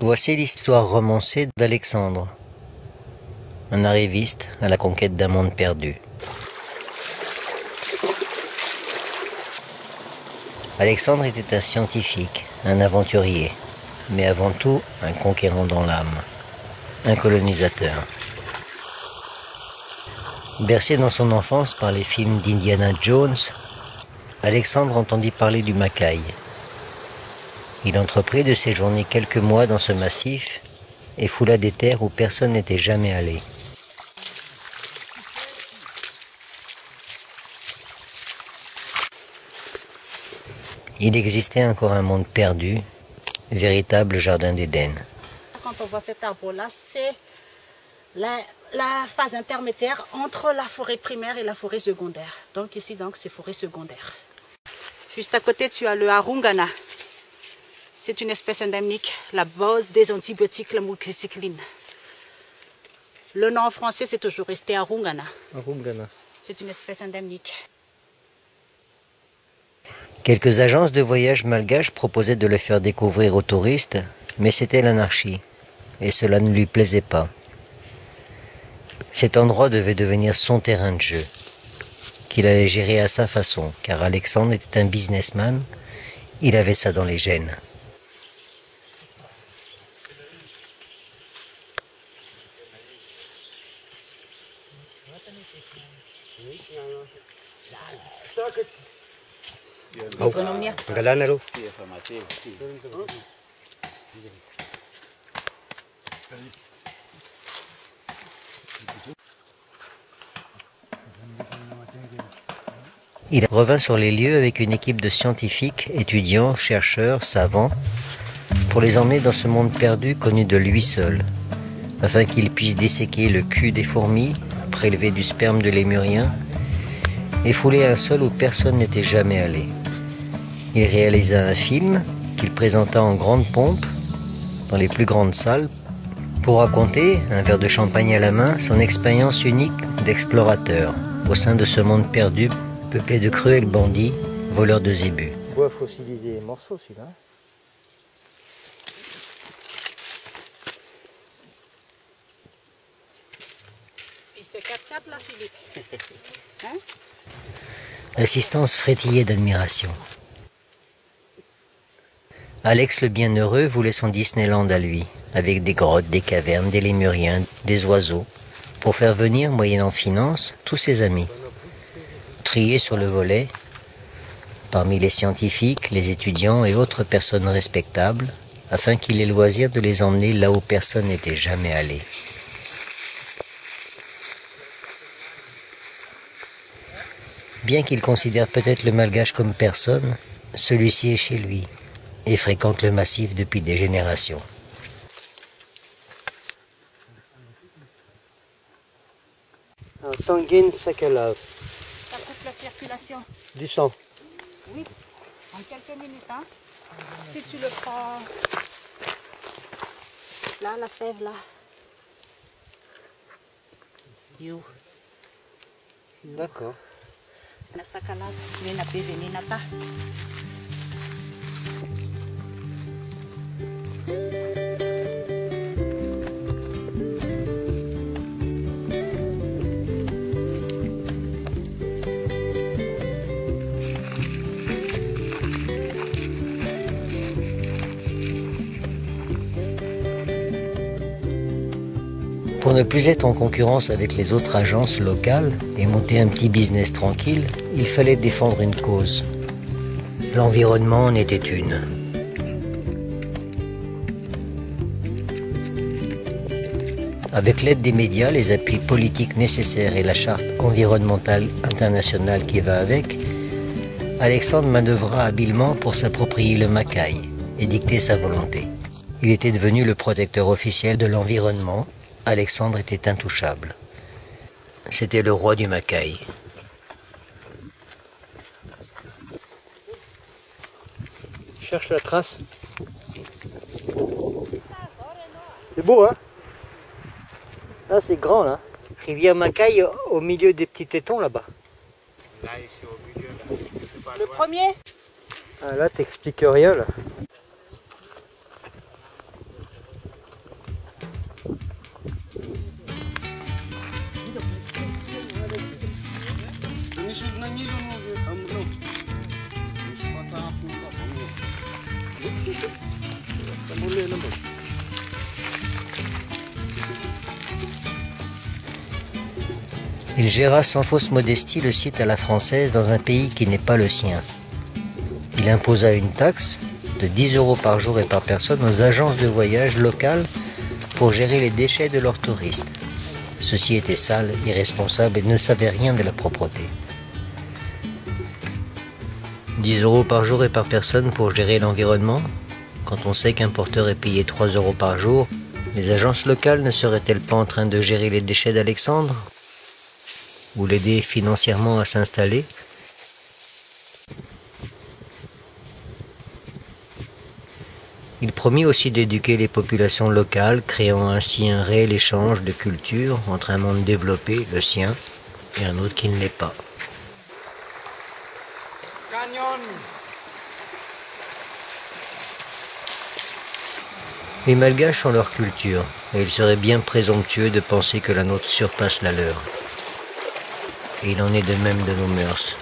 Voici l'histoire romancée d'Alexandre, un arriviste à la conquête d'un monde perdu. Alexandre était un scientifique, un aventurier, mais avant tout un conquérant dans l'âme, un colonisateur. Bercé dans son enfance par les films d'Indiana Jones, Alexandre entendit parler du Macaï. Il entreprit de séjourner quelques mois dans ce massif et foula des terres où personne n'était jamais allé. Il existait encore un monde perdu, véritable jardin d'Éden. Quand on voit cet arbre-là, c'est la phase intermédiaire entre la forêt primaire et la forêt secondaire. Donc ici, c'est forêt secondaire. Juste à côté, tu as le Harungana. C'est une espèce endémique, la base des antibiotiques, la moxicilline. Le nom en français, c'est toujours resté Harungana. Harungana. C'est une espèce endémique. Quelques agences de voyage malgaches proposaient de le faire découvrir aux touristes, mais c'était l'anarchie, et cela ne lui plaisait pas. Cet endroit devait devenir son terrain de jeu, qu'il allait gérer à sa façon, car Alexandre était un businessman, il avait ça dans les gènes. Il revint sur les lieux avec une équipe de scientifiques, étudiants, chercheurs, savants, pour les emmener dans ce monde perdu connu de lui seul, afin qu'ils puissent disséquer le cul des fourmis, prélever du sperme de lémurien, et fouler un sol où personne n'était jamais allé. Il réalisa un film qu'il présenta en grande pompe, dans les plus grandes salles, pour raconter, un verre de champagne à la main, son expérience unique d'explorateur au sein de ce monde perdu, peuplé de cruels bandits, voleurs de zébus. Bois fossilisé, morceau celui-là. Piste 4x4 là, Philippe. Hein? L'assistance frétillait d'admiration. Alex le Bienheureux voulait son Disneyland à lui, avec des grottes, des cavernes, des lémuriens, des oiseaux, pour faire venir, moyennant finance, tous ses amis. Triés sur le volet, parmi les scientifiques, les étudiants et autres personnes respectables, afin qu'il ait le loisir de les emmener là où personne n'était jamais allé. Bien qu'il considère peut-être le Malgache comme personne, celui-ci est chez lui et fréquente le massif depuis des générations. Tanguine Sakalav. Ça coupe la circulation. Du sang. Oui, en quelques minutes. Hein. Si tu le prends là, la sève là. You. D'accord. Na sakalav, nina bevenina ta. Pour ne plus être en concurrence avec les autres agences locales et monter un petit business tranquille, il fallait défendre une cause. L'environnement en était une. Avec l'aide des médias, les appuis politiques nécessaires et la charte environnementale internationale qui va avec, Alexandre manœuvra habilement pour s'approprier le Macaï et dicter sa volonté. Il était devenu le protecteur officiel de l'environnement. Alexandre était intouchable. C'était le roi du Macaï. Cherche la trace. C'est beau, hein? Là, c'est grand, là. Rivière Macaï au milieu des petits tétons, là-bas. Là, ici, au milieu, là. C'est pas Le loin. premier? Ah, là, t'expliques rien, là. Il géra sans fausse modestie le site à la française dans un pays qui n'est pas le sien. Il imposa une taxe de 10 € par jour et par personne aux agences de voyage locales pour gérer les déchets de leurs touristes. Ceux-ci étaient sales, irresponsables et ne savaient rien de la propreté. 10 € par jour et par personne pour gérer l'environnement? Quand on sait qu'un porteur est payé 3 € par jour, les agences locales ne seraient-elles pas en train de gérer les déchets d'Alexandre? Ou l'aider financièrement à s'installer? Il promit aussi d'éduquer les populations locales, créant ainsi un réel échange de culture entre un monde développé, le sien, et un autre qui ne l'est pas. Canyon. Les Malgaches ont leur culture, et il serait bien présomptueux de penser que la nôtre surpasse la leur. Et il en est de même de nos mœurs.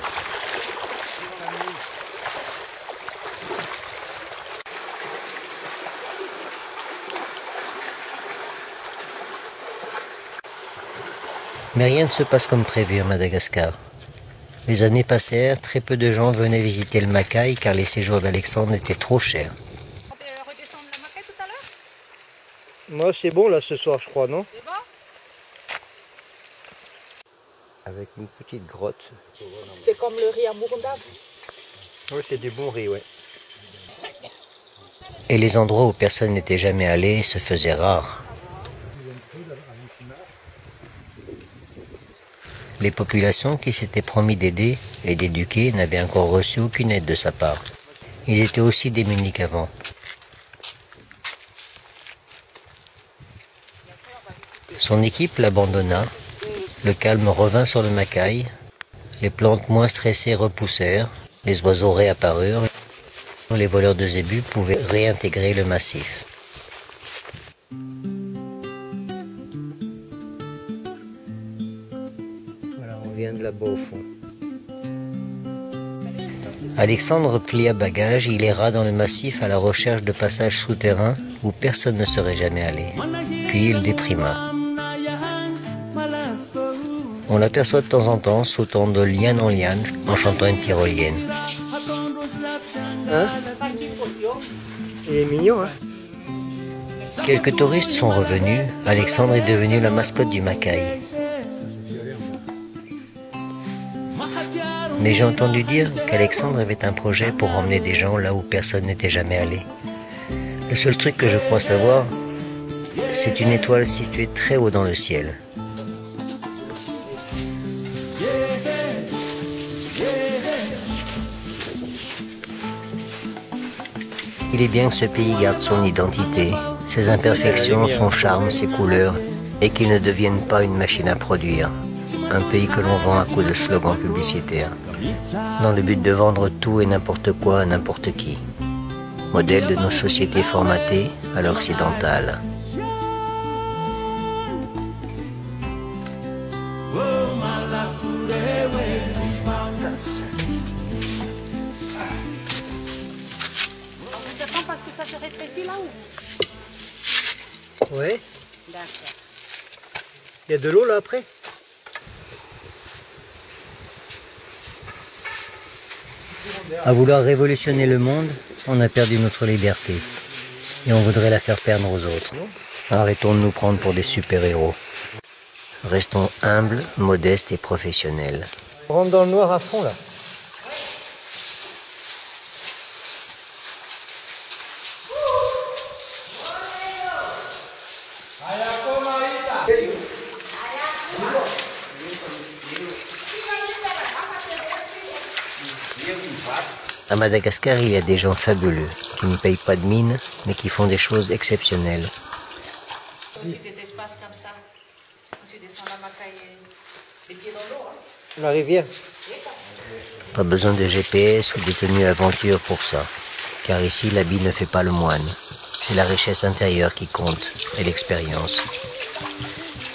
Mais rien ne se passe comme prévu à Madagascar. Les années passèrent, très peu de gens venaient visiter le Macaï car les séjours d'Alexandre étaient trop chers. On peut redescendre le Macaï tout à l'heure? Moi c'est bon là ce soir je crois, non? C'est bon? Avec une petite grotte. C'est comme le riz à Murundab. Oui, c'est du bon riz, ouais. Et les endroits où personne n'était jamais allé se faisaient rares. Les populations qui s'étaient promis d'aider et d'éduquer n'avaient encore reçu aucune aide de sa part. Ils étaient aussi démunis qu'avant. Son équipe l'abandonna, le calme revint sur le Macaï, les plantes moins stressées repoussèrent, les oiseaux réapparurent, les voleurs de zébus pouvaient réintégrer le massif. Voilà, on vient de là-bas au fond. Alexandre plia bagage, il erra dans le massif à la recherche de passages souterrains où personne ne serait jamais allé. Puis il déprima. On l'aperçoit de temps en temps sautant de liane en liane en chantant une tyrolienne. Hein? Il est mignon, hein? Quelques touristes sont revenus. Alexandre est devenu la mascotte du Macaï. Mais j'ai entendu dire qu'Alexandre avait un projet pour emmener des gens là où personne n'était jamais allé. Le seul truc que je crois savoir, c'est une étoile située très haut dans le ciel. Il est bien que ce pays garde son identité, ses imperfections, son charme, ses couleurs, et qu'il ne devienne pas une machine à produire. Un pays que l'on vend à coups de slogans publicitaires, dans le but de vendre tout et n'importe quoi à n'importe qui. Modèle de nos sociétés formatées à l'occidentale. Vous attendez parce que ça se rétrécit là-haut? Oui, D'accord. il y a de l'eau là après. À vouloir révolutionner le monde, on a perdu notre liberté. Et on voudrait la faire perdre aux autres. Arrêtons de nous prendre pour des super-héros. Restons humbles, modestes et professionnels. On rentre dans le noir à fond là. À Madagascar, il y a des gens fabuleux, qui ne payent pas de mine, mais qui font des choses exceptionnelles. C'est des espaces comme ça. Quand tu descends la Macaï, les pieds dans l'eau. Hein. La rivière. Pas besoin de GPS ou de tenue aventure pour ça, car ici l'habit ne fait pas le moine. C'est la richesse intérieure qui compte, et l'expérience.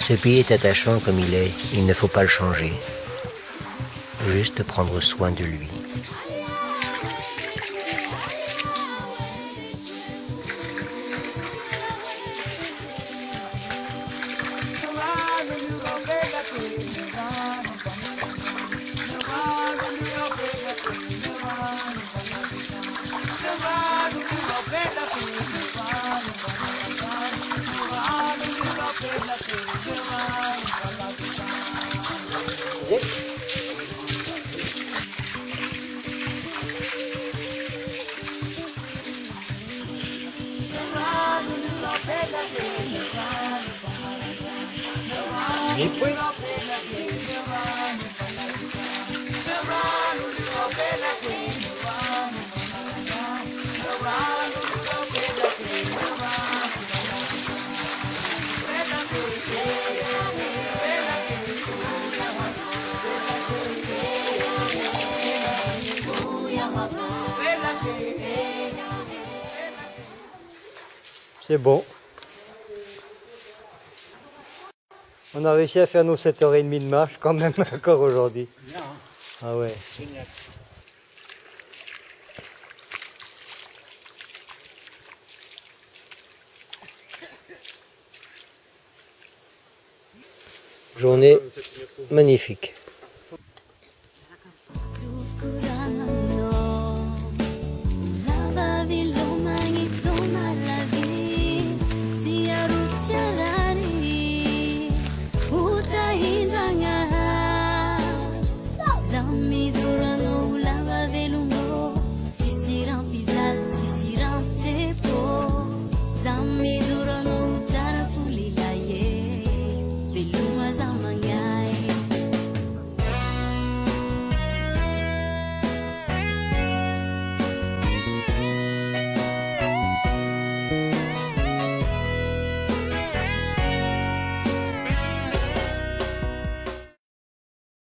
Ce pays est attachant comme il est, il ne faut pas le changer. Juste prendre soin de lui. C'est bon. On a réussi à faire nos 7h30 de marche quand même encore aujourd'hui. Ah ouais. Génial. Journée magnifique.